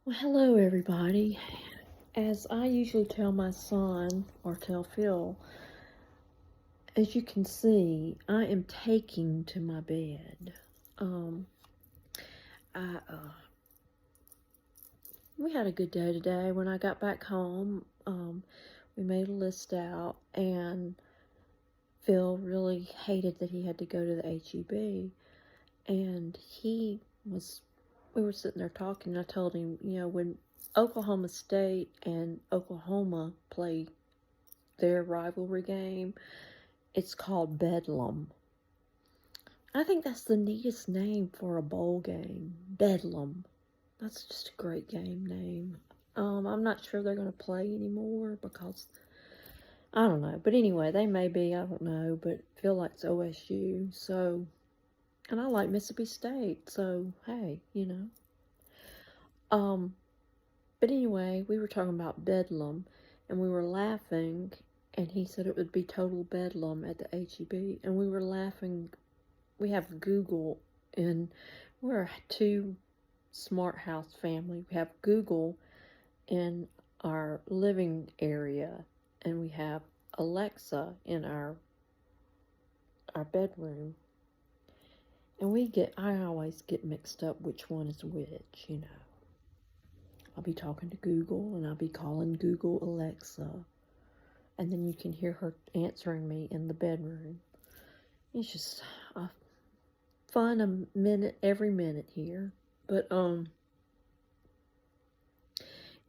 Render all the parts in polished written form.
Well, hello everybody. As I usually tell my son, or tell Phil, as you can see, I am taking to my bed. Um, I we had a good day today. When I got back home, we made a list out, and Phil really hated that he had to go to the HEB, and we were sitting there talking, and I told him, when Oklahoma State and Oklahoma play their rivalry game, it's called BEDLAM. I think that's the neatest name for a bowl game. BEDLAM. That's just a great game name. I'm not sure they're going to play anymore because I don't know. But anyway, they may be. I don't know. But I feel like it's OSU. So, and I like Mississippi State. So, hey, Um, but anyway, we were talking about Bedlam, and we were laughing, and he said it would be total bedlam at the HEB, and we were laughing. We have Google, and we're a two smart house family. We have Google in our living area, and we have Alexa in our bedroom. And I always get mixed up which one is which. I'll be talking to Google, and I'll be calling Google Alexa, and then you can hear her answering me in the bedroom. It's just fun every minute here. But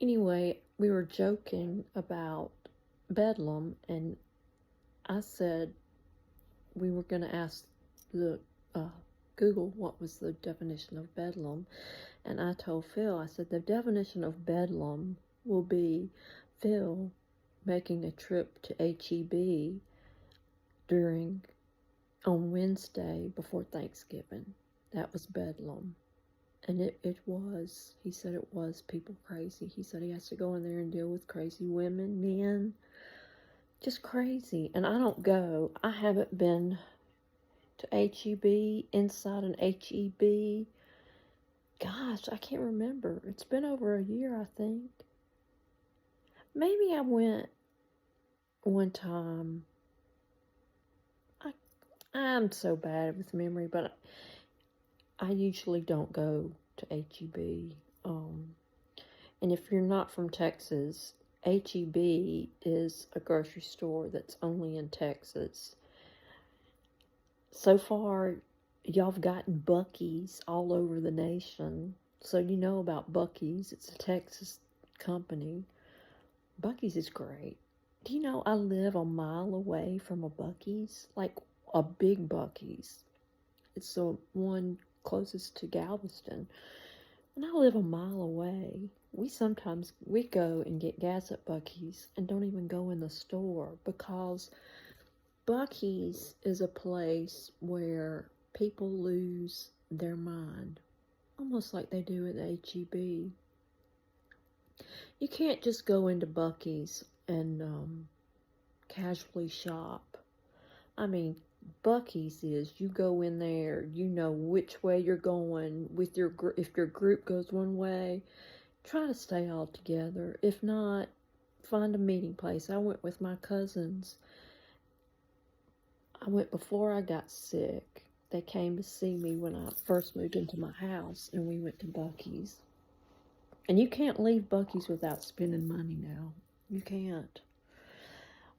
anyway, we were joking about Bedlam, and I said we were going to ask the Google what was the definition of Bedlam, and I told Phil, I said the definition of Bedlam will be Phil making a trip to HEB on Wednesday before Thanksgiving. That was Bedlam. And it was. He said it was people crazy. He said he has to go in there and deal with crazy women, men, just crazy. And I don't go. I haven't been to HEB, inside an HEB. Gosh, I can't remember. It's been over a year, I think. Maybe I went one time. I'm so bad with memory, but I usually don't go to HEB. And if you're not from Texas, HEB is a grocery store that's only in Texas. So far, y'all have gotten Buc-ee's all over the nation. So you know about Buc-ee's. It's a Texas company. Buc-ee's is great. Do you know I live a mile away from a Buc-ee's? Like a big Buc-ee's. It's the one closest to Galveston. And I live a mile away. We go and get gas at Buc-ee's and don't even go in the store, because Buc-ee's is a place where people lose their mind, almost like they do at the HEB. You can't just go into Buc-ee's and casually shop. I mean, Buc-ee's is you go in there, you know which way you're going with if your group goes one way, try to stay all together. If not, find a meeting place. I went with my cousins. I went before I got sick. They came to see me when I first moved into my house, and we went to Buc-ee's. And you can't leave Buc-ee's without spending money now. You can't.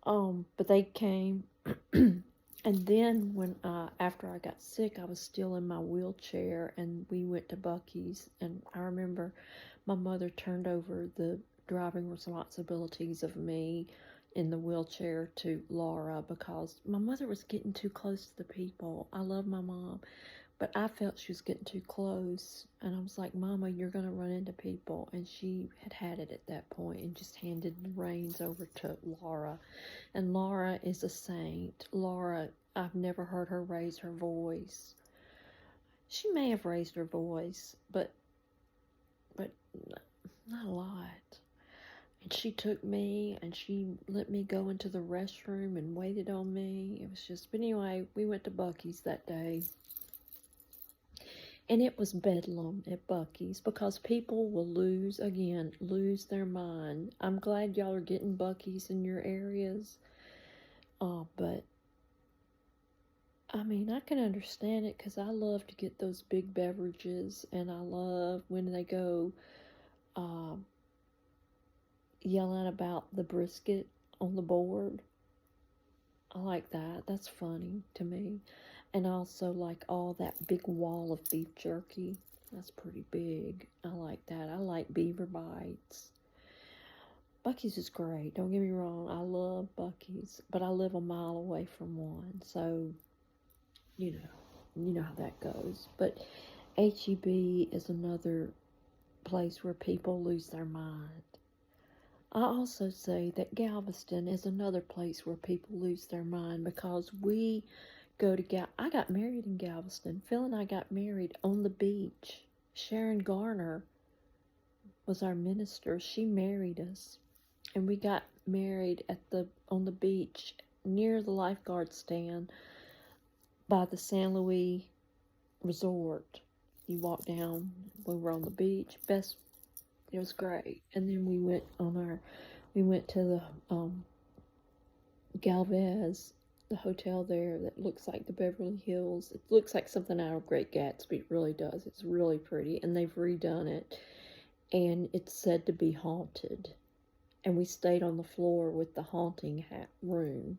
But they came. And then after I got sick, I was still in my wheelchair, and we went to Buc-ee's, and I remember my mother turned over the driving responsibilities of me in the wheelchair to Laura, because my mother was getting too close to the people. I love my mom, but I felt she was getting too close, and I was like, Mama, you're going to run into people. And she had it at that point and just handed the reins over to Laura. And Laura is a saint. Laura, I've never heard her raise her voice. She may have raised her voice, but not a lot. And she took me, and she let me go into the restroom and waited on me. It was just, but anyway, we went to Buc-ee's that day. And it was bedlam at Buc-ee's because people will lose their mind. I'm glad y'all are getting Buc-ee's in your areas. But I mean, I can understand it because I love to get those big beverages, and I love when they go yelling about the brisket on the board. I like that. That's funny to me. And I also like all that big wall of beef jerky. That's pretty big. I like that. I like beaver bites. Buc-ee's is great. Don't get me wrong. I love Buc-ee's, but I live a mile away from one, so you know how that goes. But HEB is another place where people lose their mind. I also say that Galveston is another place where people lose their mind because we go to I got married in Galveston. Phil and I got married on the beach. Sharon Garner was our minister. She married us, and we got married on the beach near the lifeguard stand by the San Luis Resort. You walk down. We were on the beach. It was great. And then we went to the Galvez, the hotel there that looks like the Beverly Hills. It looks like something out of Great Gatsby. It really does. It's really pretty, and they've redone it, and it's said to be haunted. And we stayed on the floor with the haunting room.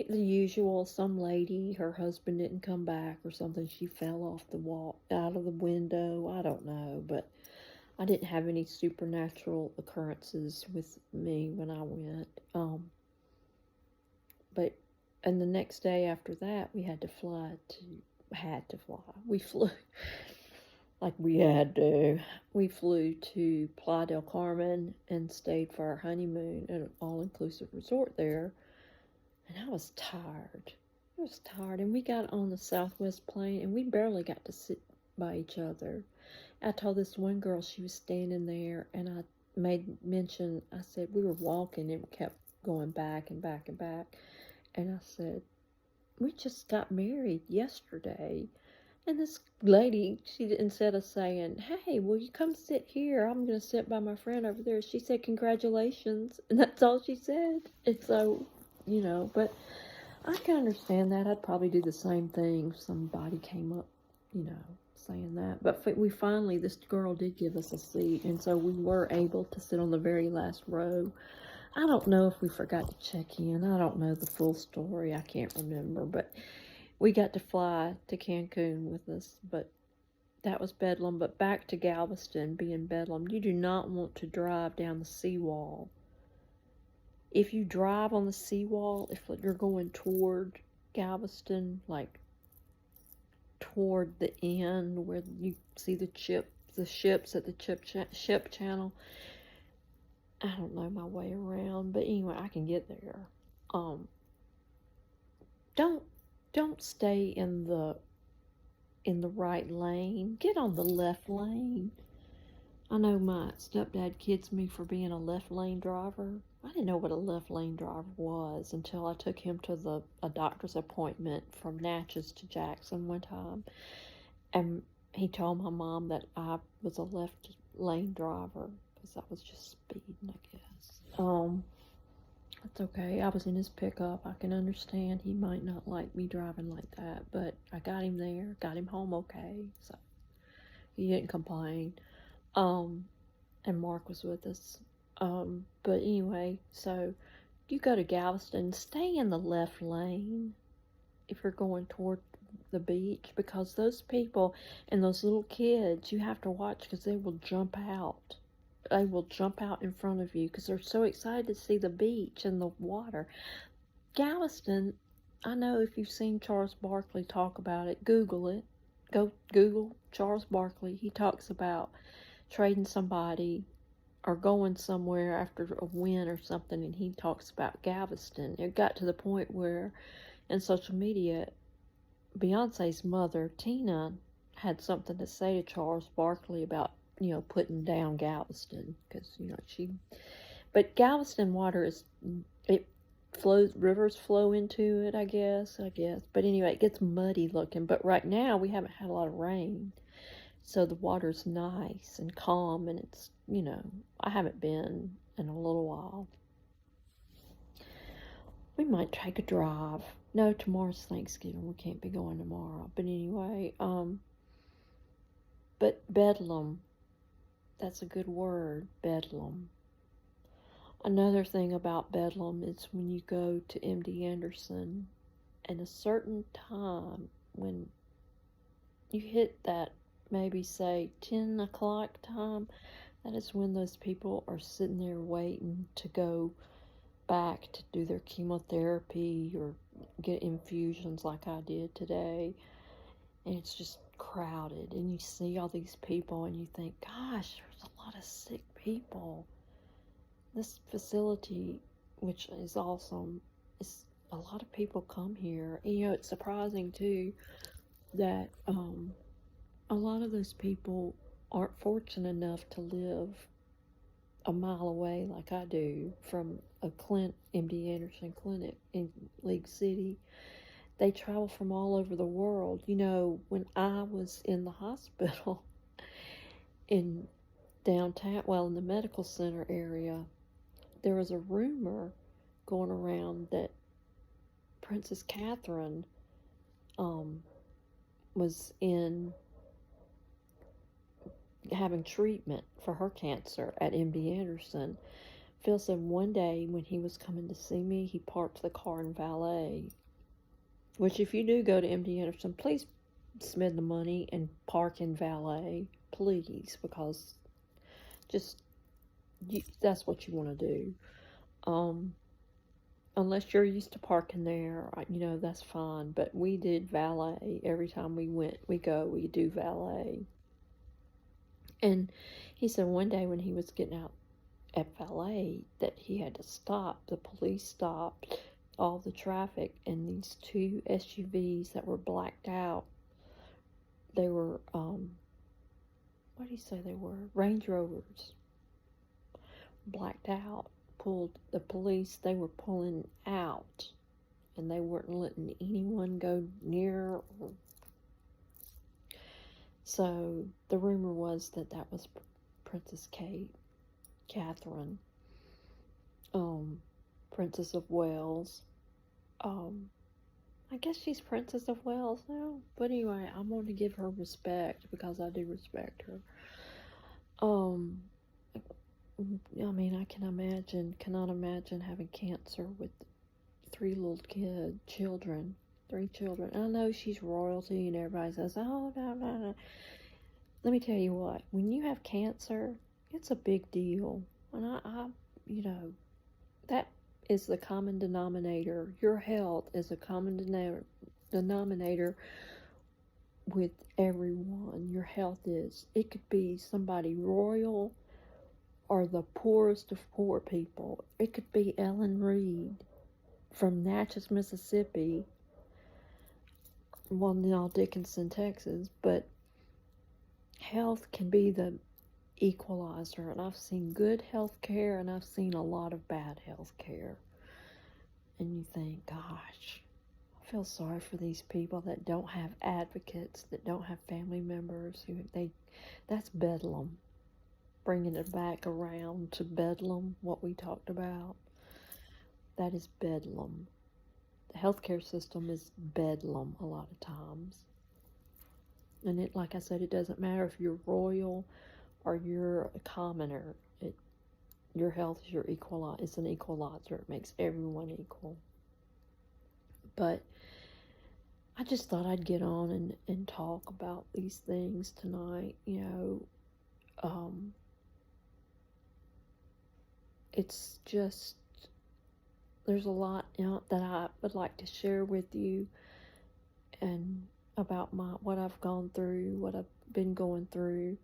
The usual, some lady, her husband didn't come back or something. She fell off the wall, out of the window. I don't know, but I didn't have any supernatural occurrences with me when I went. And the next day after that, we had to fly. We flew, like we had to. We flew to Playa del Carmen and stayed for our honeymoon at an all-inclusive resort there. And I was tired. And we got on the Southwest plane, and we barely got to sit by each other. I told this one girl, she was standing there, and I made mention, I said, we were walking, and we kept going back and back and back. And I said, we just got married yesterday. And this lady, instead of saying, hey, will you come sit here? I'm going to sit by my friend over there. She said, congratulations. And that's all she said. And so, but I can understand that. I'd probably do the same thing if somebody came up, saying that. But this girl did give us a seat, and so we were able to sit on the very last row. I don't know if we forgot to check in. I don't know the full story. I can't remember, but we got to fly to Cancun with us, but that was bedlam. But back to Galveston being bedlam, you do not want to drive down the seawall. If you drive on the seawall, if you're going toward Galveston, like toward the end where you see the ships at the ship channel, I don't know my way around, but anyway, I can get there. Don't stay in the right lane. Get on the left lane. I know my stepdad kids me for being a left lane driver. I didn't know what a left lane driver was until I took him to a doctor's appointment from Natchez to Jackson one time. And he told my mom that I was a left lane driver because I was just speeding, I guess. That's okay. I was in his pickup. I can understand he might not like me driving like that, but I got him there, got him home okay, so he didn't complain. And Mark was with us. But anyway, so you go to Galveston, stay in the left lane if you're going toward the beach, because those people and those little kids, you have to watch because they will jump out. They will jump out in front of you because they're so excited to see the beach and the water. Galveston, I know if you've seen Charles Barkley talk about it, Google it. Go Google Charles Barkley. He talks about trading somebody or going somewhere after a win or something, and he talks about Galveston. It got to the point where in social media, Beyonce's mother, Tina, had something to say to Charles Barkley about, putting down Galveston, because, but Galveston water rivers flow into it, I guess. But anyway, it gets muddy looking. But right now we haven't had a lot of rain. So the water's nice and calm, and it's, I haven't been in a little while. We might take a drive. No, tomorrow's Thanksgiving. We can't be going tomorrow. But anyway, but Bedlam, that's a good word, Bedlam. Another thing about Bedlam is when you go to MD Anderson at a certain time, when you hit that maybe say 10 o'clock time, that is when those people are sitting there waiting to go back to do their chemotherapy or get infusions like I did today. And it's just crowded, and you see all these people and you think, gosh, there's a lot of sick people. This facility, which is awesome, is a lot of people come here. And, it's surprising too that a lot of those people aren't fortunate enough to live a mile away like I do from a MD Anderson clinic in League City. They travel from all over the world. When I was in the hospital in downtown, in the medical center area, there was a rumor going around that Princess Catherine was having treatment for her cancer at MD Anderson. Phil said one day when he was coming to see me, he parked the car in valet. Which, if you do go to MD Anderson, please spend the money and park in valet, please, because that's what you want to do. Unless you're used to parking there, that's fine. But we did valet every time we do valet. And he said one day when he was getting out at valet that he had to stop. The police stopped all the traffic, and these two SUVs that were blacked out, they were, what do you say they were? Range Rovers. Blacked out. They were pulling out, and they weren't letting anyone go near. So the rumor was that was Princess Catherine, Princess of Wales. I guess she's Princess of Wales now. But anyway, I'm going to give her respect because I do respect her. I cannot imagine having cancer with three children. I know she's royalty and everybody says, oh, no. Let me tell you what, when you have cancer, it's a big deal. And that is the common denominator. Your health is a common denominator with everyone. Your health is. It could be somebody royal or the poorest of poor people. It could be Ellen Reed from Natchez, Mississippi. Now Dickinson, Texas. But health can be the equalizer, and I've seen good health care and I've seen a lot of bad health care, and you think, gosh, I feel sorry for these people that don't have advocates, that don't have family members that's Bedlam. Bringing it back around to Bedlam, what we talked about, that is Bedlam. The healthcare system is Bedlam a lot of times, and like I said, it doesn't matter if you're royal or you're a commoner. Your health is it's an equalizer. It makes everyone equal. But I just thought I'd get on and talk about these things tonight. It's just, there's a lot that I would like to share with you, and about what I've gone through, what I've been going through.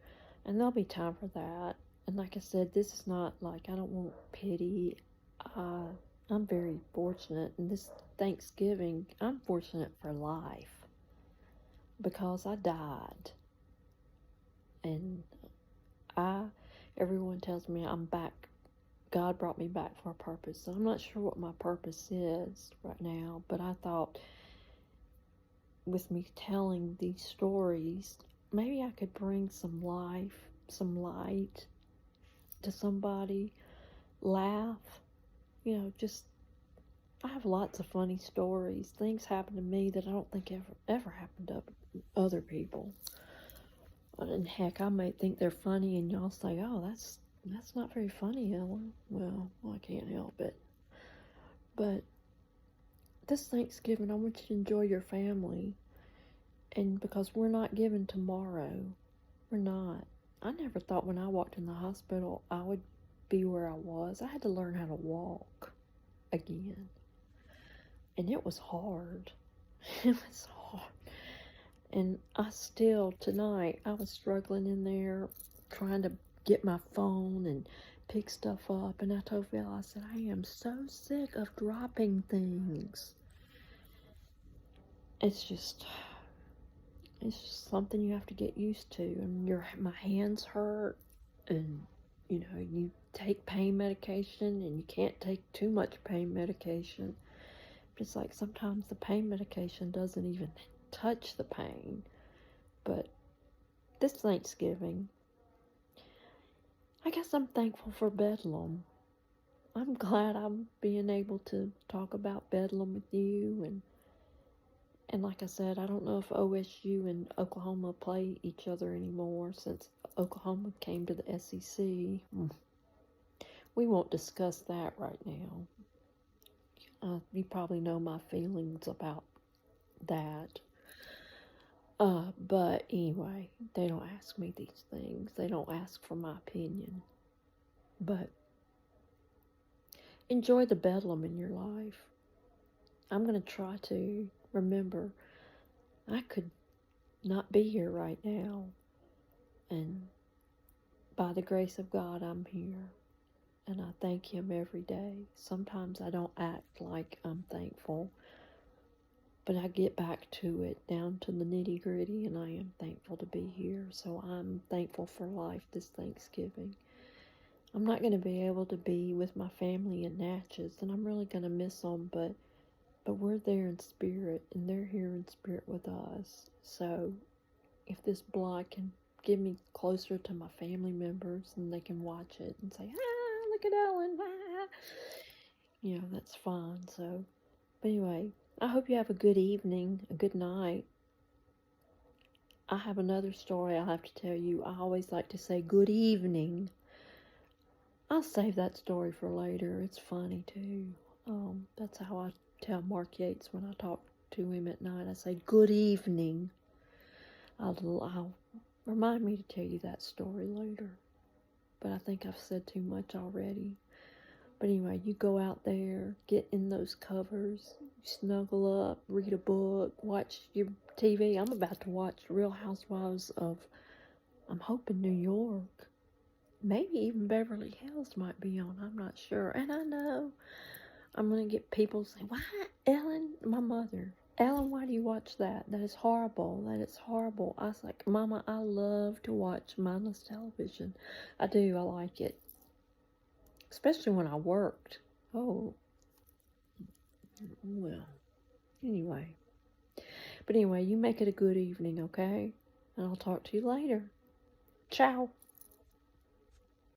And there'll be time for that. And like I said, this is not like, I don't want pity. I'm very fortunate. And this Thanksgiving, I'm fortunate for life. Because I died. And everyone tells me I'm back. God brought me back for a purpose. So I'm not sure what my purpose is right now, but I thought with me telling these stories, maybe I could bring some life, some light to somebody, laugh, just, I have lots of funny stories. Things happen to me that I don't think ever happened to other people. And heck, I might think they're funny, and y'all say, "Oh, that's not very funny, Ellen." Well, I can't help it. But this Thanksgiving, I want you to enjoy your family, and because we're not given tomorrow, we're not. I never thought when I walked in the hospital I would be where I was. I had to learn how to walk again, and it was hard. It was hard. And tonight, I was struggling in there trying to get my phone and pick stuff up. And I told Phil, I said, I am so sick of dropping things. It's just something you have to get used to. And my hands hurt. And, you take pain medication and you can't take too much pain medication. It's like sometimes the pain medication doesn't even touch the pain. But this Thanksgiving, I guess I'm thankful for Bedlam. I'm glad I'm being able to talk about Bedlam with you. And like I said, I don't know if OSU and Oklahoma play each other anymore since Oklahoma came to the SEC. We won't discuss that right now. You probably know my feelings about that. But anyway, they don't ask me these things. They don't ask for my opinion. But enjoy the Bedlam in your life. I'm going to try to remember I could not be here right now. And by the grace of God, I'm here. And I thank Him every day. Sometimes I don't act like I'm thankful, but I get back to it, down to the nitty gritty, and I am thankful to be here. So I'm thankful for life this Thanksgiving. I'm not going to be able to be with my family in Natchez, and I'm really going to miss them, but we're there in spirit, and they're here in spirit with us. So if this blog can get me closer to my family members, and they can watch it and say, look at Ellen, that's fine. So, but anyway, I hope you have a good evening, a good night. I have another story I'll have to tell you. I always like to say good evening. I'll save that story for later. It's funny too. That's how I tell Mark Yates when I talk to him at night. I say good evening. I'll remind me to tell you that story later. But I think I've said too much already. But anyway, you go out there, get in those covers, snuggle up, read a book, watch your TV. I'm about to watch Real Housewives of, I'm hoping, New York. Maybe even Beverly Hills might be on. I'm not sure. And I know I'm going to get people saying, why, Ellen, my mother, Ellen, why do you watch that? That is horrible. That is horrible. I was like, Mama, I love to watch mindless television. I do. I like it. Especially when I worked. Oh, well, anyway. But anyway, you make it a good evening, okay? And I'll talk to you later. Ciao.